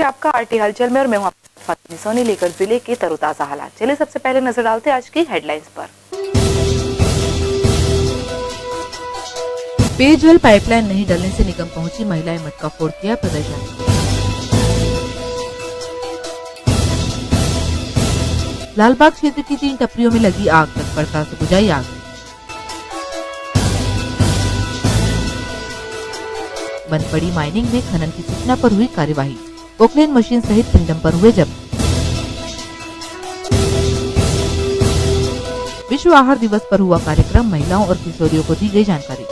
है आपका आरटी हलचल में और मैं हूं फातिमा सोनी लेकर जिले के तरोताजा हालात। चलिए सबसे पहले नजर डालते हैं आज की हेडलाइंस पर। पेयजल पाइपलाइन नहीं डलने से निगम पहुंची महिलाएं, मटका फोड़ किया प्रदर्शन। लालबाग क्षेत्र की 3 टपरियों में लगी आग, तत्परता से बुझाई आग। बंद पड़ी माइनिंग में खनन की सूचना पर हुई कार्यवाही, पोकलेन मशीन सहित 3 डंपर हुए जब्त। विश्व आहार दिवस पर हुआ कार्यक्रम, महिलाओं और किशोरियों को दी गई जानकारी।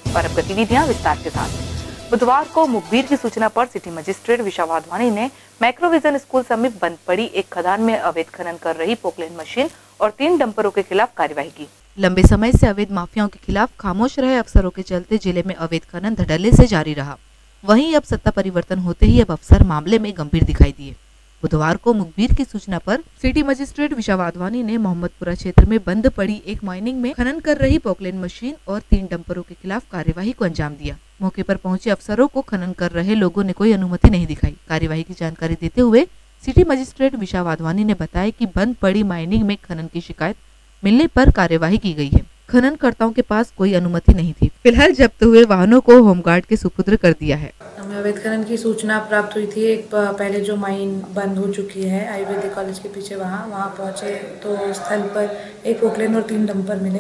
और अब गतिविधियां विस्तार के साथ। बुधवार को मुखबिर की सूचना पर सिटी मजिस्ट्रेट विशा वाधवानी ने मैक्रोविजन स्कूल समीप बंद पड़ी एक खदान में अवैध खनन कर रही पोकलेन मशीन और 3 डंपरों के खिलाफ कार्यवाही की। लंबे समय से अवैध माफियाओं के खिलाफ खामोश रहे अफसरों के चलते जिले में अवैध खनन धड़ल्ले से जारी रहा। वहीं अब सत्ता परिवर्तन होते ही अब अफसर मामले में गंभीर दिखाई दिए। बुधवार को मुखबिर की सूचना पर सिटी मजिस्ट्रेट विशा वाधवानी ने मोहम्मदपुरा क्षेत्र में बंद पड़ी एक माइनिंग में खनन कर रही पोकलेन मशीन और 3 डंपरों के खिलाफ कार्यवाही को अंजाम दिया। मौके पर पहुंचे अफसरों को खनन कर रहे लोगों ने कोई अनुमति नहीं दिखाई। कार्यवाही की जानकारी देते हुए सिटी मजिस्ट्रेट विशा वाधवानी ने बताया कि बंद पड़ी माइनिंग में खनन की शिकायत मिलने पर कार्यवाही की गई है। खननकर्ताओं के पास कोई अनुमति नहीं थी। फिलहाल जब्त हुए वाहनों को होमगार्ड के सुपुर्द कर दिया है। हमें अवैध खनन की सूचना प्राप्त हुई थी। एक पहले जो माइन बंद हो चुकी है आयुर्वेदिक कॉलेज के पीछे, वहाँ पहुँचे तो स्थल पर एक पोकलेन और 3 डंपर मिले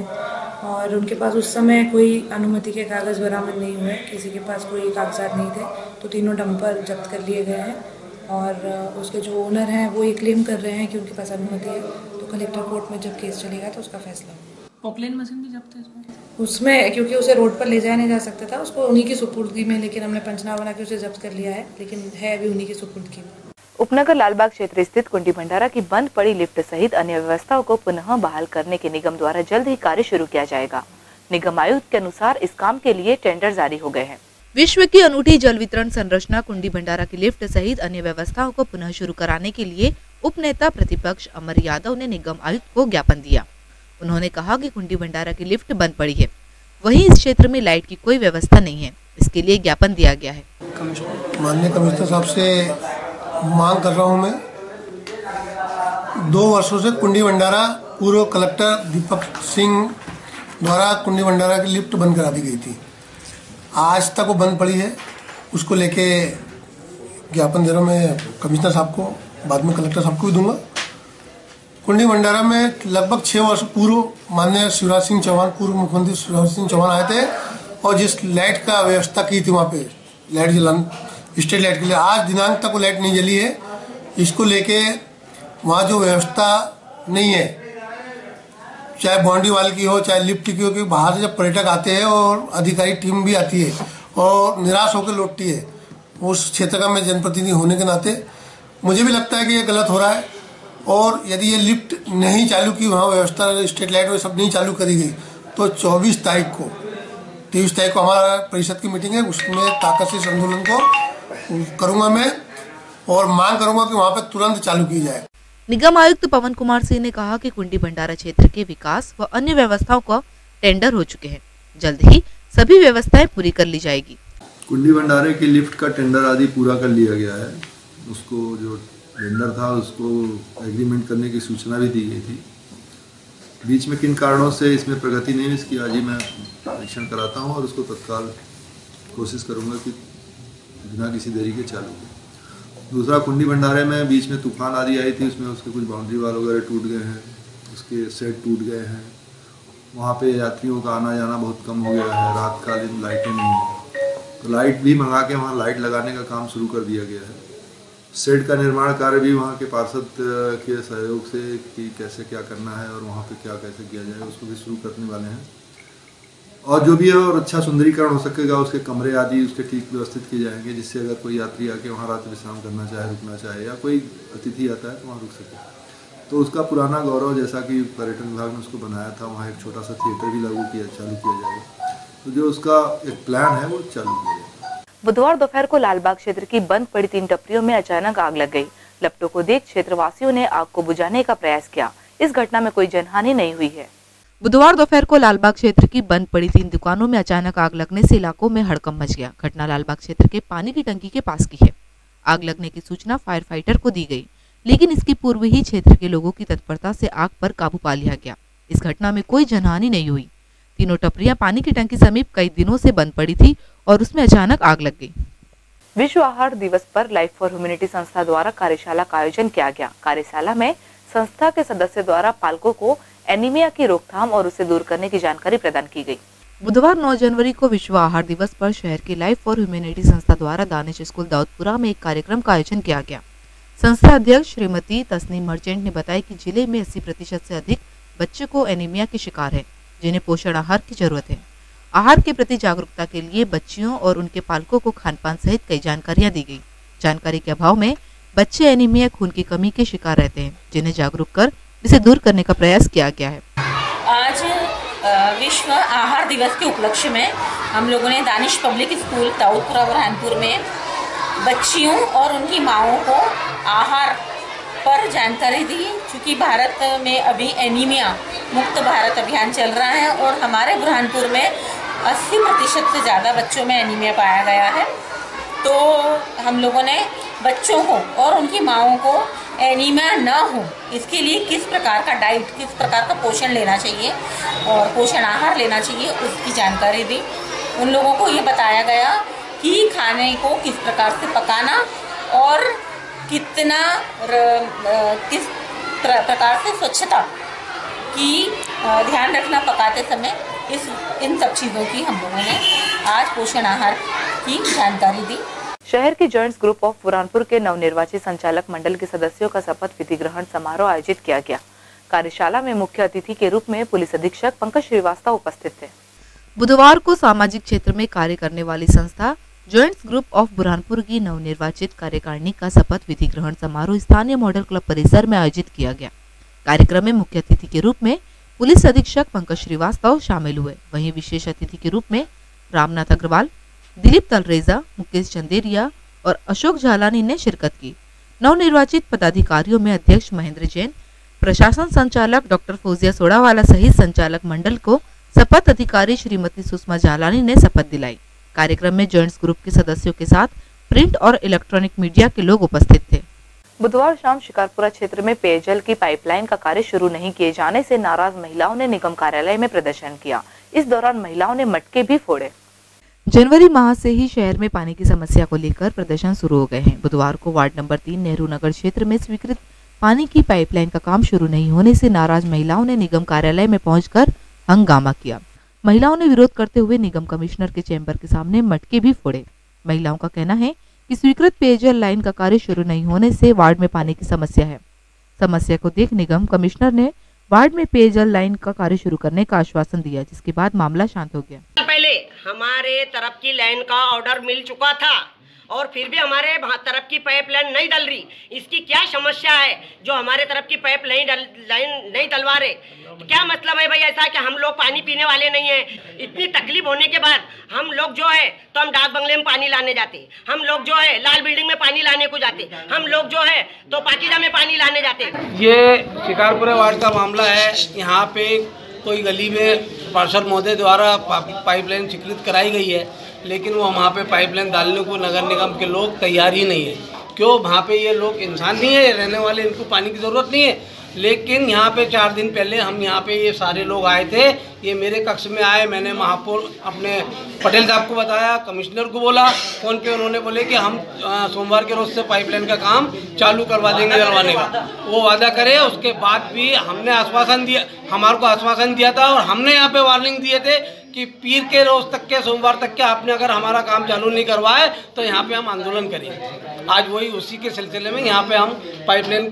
और उनके पास उस समय कोई अनुमति के कागज़ बरामद नहीं हुए, किसी के पास कोई कागजात नहीं थे, तो तीनों डंपर जब्त कर लिए गए हैं। और उसके जो ओनर हैं वो ये क्लेम कर रहे हैं कि उनके पास अनुमति है, तो कलेक्टर कोर्ट में जब केस चलेगा तो उसका फैसला होगा। पोकलेन मशीन भी जब्त है उसमें, क्योंकि उसे रोड पर ले जाया नहीं जा सकता था, उसको उन्हीं की सुपुर्दगी में, लेकिन हमने पंचनामा बना के उसे जब्त कर लिया है, लेकिन है अभी उन्हीं की सुपुर्दगी में। उपनगर लालबाग क्षेत्र स्थित कुंडी भंडारा की बंद पड़ी लिफ्ट सहित अन्य व्यवस्थाओं को पुनः बहाल करने के निगम द्वारा जल्द ही कार्य शुरू किया जाएगा। निगम आयुक्त के अनुसार इस काम के लिए टेंडर जारी हो गए हैं। विश्व की अनूठी जल वितरण संरचना कुंडी भंडारा की लिफ्ट सहित अन्य व्यवस्थाओं को पुनः शुरू कराने के लिए उपनेता प्रतिपक्ष अमर यादव ने निगम आयुक्त को ज्ञापन दिया। उन्होंने कहा कि कुंडी भंडारा की लिफ्ट बंद पड़ी है, वहीं इस क्षेत्र में लाइट की कोई व्यवस्था नहीं है, इसके लिए ज्ञापन दिया गया है। माननीय कमिश्नर साहब से मांग कर रहा हूं मैं। 2 वर्षों से कुंडी भंडारा पूर्व कलेक्टर दीपक सिंह द्वारा कुंडी भंडारा की लिफ्ट बंद करा दी गई थी। आज तक वो बंद पड़ी है, उसको लेके ज्ञापन दे रहा हूँ मैं कमिश्नर साहब को, बाद में कलेक्टर साहब को भी दूंगा। कुंडी भंडारा में लगभग 6 वर्ष पूर्व माननीय शिवराज सिंह चौहान, पूर्व मुख्यमंत्री शिवराज सिंह चौहान आए थे और जिस लाइट का व्यवस्था की थी वहाँ पे लाइट जलाना, स्ट्रीट लाइट के लिए, आज दिनांक तक वो लाइट नहीं जली है। इसको लेके वहाँ जो व्यवस्था नहीं है, चाहे बाउंड्री वाल की हो चाहे लिफ्ट की हो, क्योंकि बाहर से जब पर्यटक आते हैं और अधिकारी टीम भी आती है और निराश होकर लौटती है, उस क्षेत्र का मैं जनप्रतिनिधि होने के नाते मुझे भी लगता है कि ये गलत हो रहा है। और यदि ये लिफ्ट नहीं चालू की, वहाँ व्यवस्था स्ट्रीट लाइट वो सब नहीं चालू करी गई, तो 23 तारीख को हमारा परिषद की मीटिंग है, उसमें ताकत आंदोलन को करूँगा मैं और मांग करूँगा कि वहाँ पर तुरंत चालू की जाए। निगम आयुक्त पवन कुमार सिंह ने कहा कि कुंडी भंडारा क्षेत्र के विकास व अन्य व्यवस्थाओं का टेंडर हो चुके हैं, जल्द ही सभी व्यवस्थाएं पूरी कर ली जाएगी। कुंडी भंडारे की लिफ्ट का टेंडर आदि पूरा कर लिया गया है। उसको जो टेंडर था उसको एग्रीमेंट करने की सूचना भी दी गई थी। बीच में किन कारणों से इसमें प्रगति नहीं हुई, इसकी आज ही मैं परीक्षण कराता हूँ और उसको तत्काल कोशिश करूँगा कि बिना किसी देरी के चालू हो। दूसरा, कुंडी भंडारे में बीच में तूफान आदि आई थी, उसमें उसके कुछ बाउंड्री वाल वगैरह टूट गए हैं, उसके सेट टूट गए हैं। वहाँ पे यात्रियों का आना जाना बहुत कम हो गया है, रातकालीन लाइटें नहीं हैं, तो लाइट भी मंगा के वहाँ लाइट लगाने का काम शुरू कर दिया गया है। शेड का निर्माण कार्य भी वहाँ के पार्षद के सहयोग से कि कैसे क्या करना है और वहाँ पे क्या कैसे किया जाए उसको भी शुरू करने वाले हैं। और जो भी है और अच्छा सुंदरीकरण हो सकेगा, उसके कमरे आदि उसके ठीक व्यवस्थित किए जाएंगे, जिससे अगर कोई यात्री आके वहाँ रात विश्राम करना चाहे, रुकना चाहे, या कोई अतिथि आता है तो वहाँ रुक सके। तो उसका पुराना गौरव, जैसा कि पर्यटन विभाग ने उसको बनाया था, वहाँ एक छोटा सा थिएटर भी चालू किया जाएगा। तो जो उसका एक प्लान है वो चालू किया जाएगा। बुधवार दोपहर को लालबाग क्षेत्र की बंद पड़ी 3 टपरियों में अचानक आग लग गई। लपटों को देख क्षेत्रवासियों ने आग को बुझाने का प्रयास किया। इस घटना में कोई जनहानि नहीं हुई है। बुधवार दोपहर को लालबाग क्षेत्र की बंद पड़ी 3 दुकानों में अचानक आग लगने से इलाकों में हड़कंप मच गया। घटना लालबाग क्षेत्र के पानी की टंकी के पास की है। आग लगने की सूचना फायर फाइटर को दी गई, लेकिन इसकी पूर्व ही क्षेत्र के लोगों की तत्परता से आग पर काबू पा लिया गया। इस घटना में कोई जनहानि नहीं हुई। तीनों टपरियां पानी की टंकी समीप कई दिनों से बंद पड़ी थी और उसमें अचानक आग लग गई। विश्व आहार दिवस पर लाइफ फॉर ह्यूमैनिटी संस्था द्वारा कार्यशाला का आयोजन किया गया। कार्यशाला में संस्था के सदस्यों द्वारा पालकों को एनीमिया की रोकथाम और उसे दूर करने की जानकारी प्रदान की गई। बुधवार 9 जनवरी को विश्व आहार दिवस पर शहर की लाइफ फॉर ह्यूमैनिटी संस्था द्वारा दानिश स्कूल दाऊदपुरा में एक कार्यक्रम का आयोजन किया गया। संस्था अध्यक्ष श्रीमती तस्नीम मर्चेंट ने बताया कि जिले में 80% से अधिक बच्चे को एनीमिया के शिकार हैं, जिन्हें पोषण आहार की जरूरत है। आहार के प्रति जागरूकता के लिए बच्चियों और उनके पालकों को खानपान सहित कई जानकारियां दी गई। जानकारी के अभाव में बच्चे एनीमिया खून की कमी के शिकार रहते हैं, जिन्हें जागरूक कर इसे दूर करने का प्रयास किया गया है। आज विश्व आहार दिवस के उपलक्ष्य में हम लोगों ने दानिश पब्लिक स्कूल दाऊदपुरा बुरहानपुर में बच्चियों और उनकी माँओं को आहार पर जानकारी दी। क्योंकि भारत में अभी एनीमिया मुक्त भारत अभियान चल रहा है और हमारे बुरहानपुर में 80% से ज़्यादा बच्चों में एनीमिया पाया गया है। तो हम लोगों ने बच्चों को और उनकी माँओं को एनीमिया न हो इसके लिए किस प्रकार का डाइट, किस प्रकार का पोषण लेना चाहिए और पोषण आहार लेना चाहिए, उसकी जानकारी दी। उन लोगों को ये बताया गया कि खाने को किस प्रकार से पकाना और कितना किस प्रकार से स्वच्छता की ध्यान रखना पकाते समय, इन सब चीज़ों की हम लोगों ने आज पोषण आहार की जानकारी दी। शहर के जॉइंट्स ग्रुप ऑफ बुरहानपुर के नवनिर्वाचित संचालक मंडल के सदस्यों का शपथ विधि ग्रहण समारोह आयोजित किया गया। कार्यशाला में मुख्य अतिथि के रूप में पुलिस अधीक्षक पंकज श्रीवास्तव उपस्थित थे। बुधवार को सामाजिक क्षेत्र में कार्य करने वाली संस्था जॉइंट्स ग्रुप ऑफ बुरहानपुर की नवनिर्वाचित कार्यकारिणी का शपथ विधि ग्रहण समारोह स्थानीय मॉडल क्लब परिसर में आयोजित किया गया। कार्यक्रम में मुख्य अतिथि के रूप में पुलिस अधीक्षक पंकज श्रीवास्तव शामिल हुए। वहीं विशेष अतिथि के रूप में रामनाथ अग्रवाल, दिलीप तलरेजा, मुकेश चंदेरिया और अशोक झालानी ने शिरकत की। नवनिर्वाचित पदाधिकारियों में अध्यक्ष महेंद्र जैन, प्रशासन संचालक डॉक्टर फौजिया सोडावाला सहित संचालक मंडल को शपथ अधिकारी श्रीमती सुषमा झालानी ने शपथ दिलाई। कार्यक्रम में जॉइंट्स ग्रुप के सदस्यों के साथ प्रिंट और इलेक्ट्रॉनिक मीडिया के लोग उपस्थित थे। बुधवार शाम शिकारपुरा क्षेत्र में पेयजल की पाइपलाइन का कार्य शुरू नहीं किए जाने से नाराज महिलाओं ने निगम कार्यालय में प्रदर्शन किया। इस दौरान महिलाओं ने मटके भी फोड़े। जनवरी माह से ही शहर में पानी की समस्या को लेकर प्रदर्शन शुरू हो गए हैं। बुधवार को वार्ड नंबर 3 नेहरू नगर क्षेत्र में स्वीकृत पानी की पाइपलाइन का काम शुरू नहीं होने से नाराज महिलाओं ने निगम कार्यालय में पहुंचकर हंगामा किया। महिलाओं ने विरोध करते हुए निगम कमिश्नर के चैम्बर के सामने मटके भी फोड़े। महिलाओं का कहना है कि स्वीकृत पेयजल लाइन का कार्य शुरू नहीं होने से वार्ड में पानी की समस्या है। समस्या को देख निगम कमिश्नर ने वार्ड में पेयजल लाइन का कार्य शुरू करने का आश्वासन दिया, जिसके बाद मामला शांत हो गया। पहले हमारे तरफ की लाइन का ऑर्डर मिल चुका था और फिर भी हमारे तरफ की पाइपलाइन नहीं डल रही। इसकी क्या समस्या है जो हमारे तरफ की पाइप लाइन नहीं डलवा रहे? क्या मतलब है भाई ऐसा कि हम लोग पानी पीने वाले नहीं हैं? इतनी तकलीफ होने के बाद हम लोग जो है तो हम डाक बंगले में पानी लाने जाते, हम लोग जो है लाल बिल्डिंग में पानी लाने को जाते, हम लोग जो है तो पाकीजा में पानी लाने जाते। ये शिकारपुरा वार्ड का मामला है। यहाँ पे कोई गली में पार्षद महोदय द्वारा पाइपलाइन स्वीकृत कराई गई है, लेकिन वो वहाँ पे पाइपलाइन डालने को नगर निगम के लोग तैयार ही नहीं है। क्यों? वहाँ पे ये लोग इंसान नहीं है रहने वाले, इनको पानी की ज़रूरत नहीं है। लेकिन यहाँ पे 4 दिन पहले हम यहाँ पे ये सारे लोग आए थे, ये मेरे कक्ष में आए। मैंने महापौर अपने पटेल साहब को बताया, कमिश्नर को बोला फ़ोन पे, उन्होंने बोले कि हम सोमवार के रोज से पाइपलाइन का काम चालू करवा देंगे डलवाने का। वो वादा करे। उसके बाद भी हमने आश्वासन दिया, हमारे को आश्वासन दिया था और हमने यहाँ पे वार्निंग दिए थे कि पीर के रोज तक के सोमवार तक के आपने अगर हमारा काम चालू नहीं करवाए तो यहाँ पे हम आंदोलन करेंगे। आज वही उसी के सिलसिले में यहाँ पे हम पाइपलाइन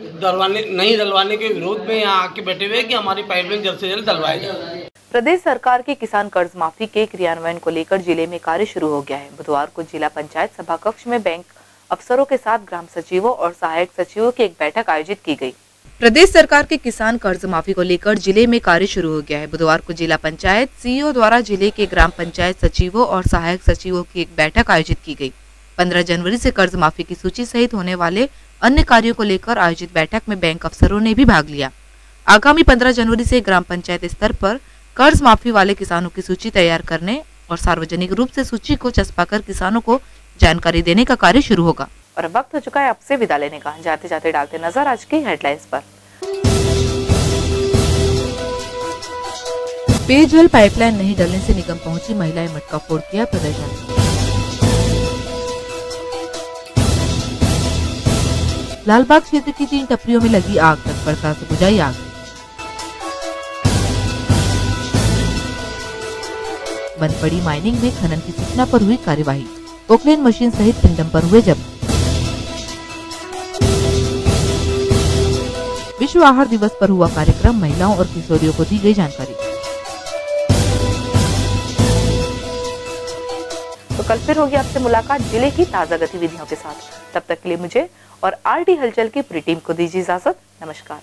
नहीं डलवाने के विरोध में यहाँ आके बैठे हुए कि हमारी पाइपलाइन जल्द से जल्द डलवाई जाए। प्रदेश सरकार की किसान कर्ज माफी के क्रियान्वयन को लेकर जिले में कार्य शुरू हो गया है। बुधवार को जिला पंचायत सभा कक्ष में बैंक अफसरों के साथ ग्राम सचिवों और सहायक सचिवों की एक बैठक आयोजित की गई। प्रदेश सरकार के किसान कर्ज माफी को लेकर जिले में कार्य शुरू हो गया है। बुधवार को जिला पंचायत सीईओ द्वारा जिले के ग्राम पंचायत सचिवों और सहायक सचिवों की एक बैठक आयोजित की गई। 15 जनवरी से कर्ज माफी की सूची सहित होने वाले अन्य कार्यों को लेकर आयोजित बैठक में बैंक अफसरों ने भी भाग लिया। आगामी 15 जनवरी से ग्राम पंचायत स्तर पर कर्ज माफी वाले किसानों की सूची तैयार करने और सार्वजनिक रूप से सूची को चस्पाकर किसानों को जानकारी देने का कार्य शुरू होगा। और वक्त हो चुका है आपसे विदा लेने का। जाते जाते डालते नजर आज की हेडलाइंस पर। पेयजल पाइपलाइन नहीं डलने से निगम पहुंची महिलाएं, मटका फोड़ किया प्रदर्शन। लालबाग क्षेत्र की 3 टपरियों में लगी आग, तत्परता से बुझाई आग। बंद पड़ी माइनिंग में खनन की सूचना पर हुई कार्यवाही, पोकलेन मशीन सहित 3 डंपर हुए जब्त। विश्व आहार दिवस पर हुआ कार्यक्रम, महिलाओं और किशोरियों को दी गई जानकारी। तो कल फिर होगी आपसे मुलाकात जिले की ताजा गतिविधियों के साथ। तब तक के लिए मुझे और आरटी हलचल की पूरी टीम को दीजिए इजाजत। नमस्कार।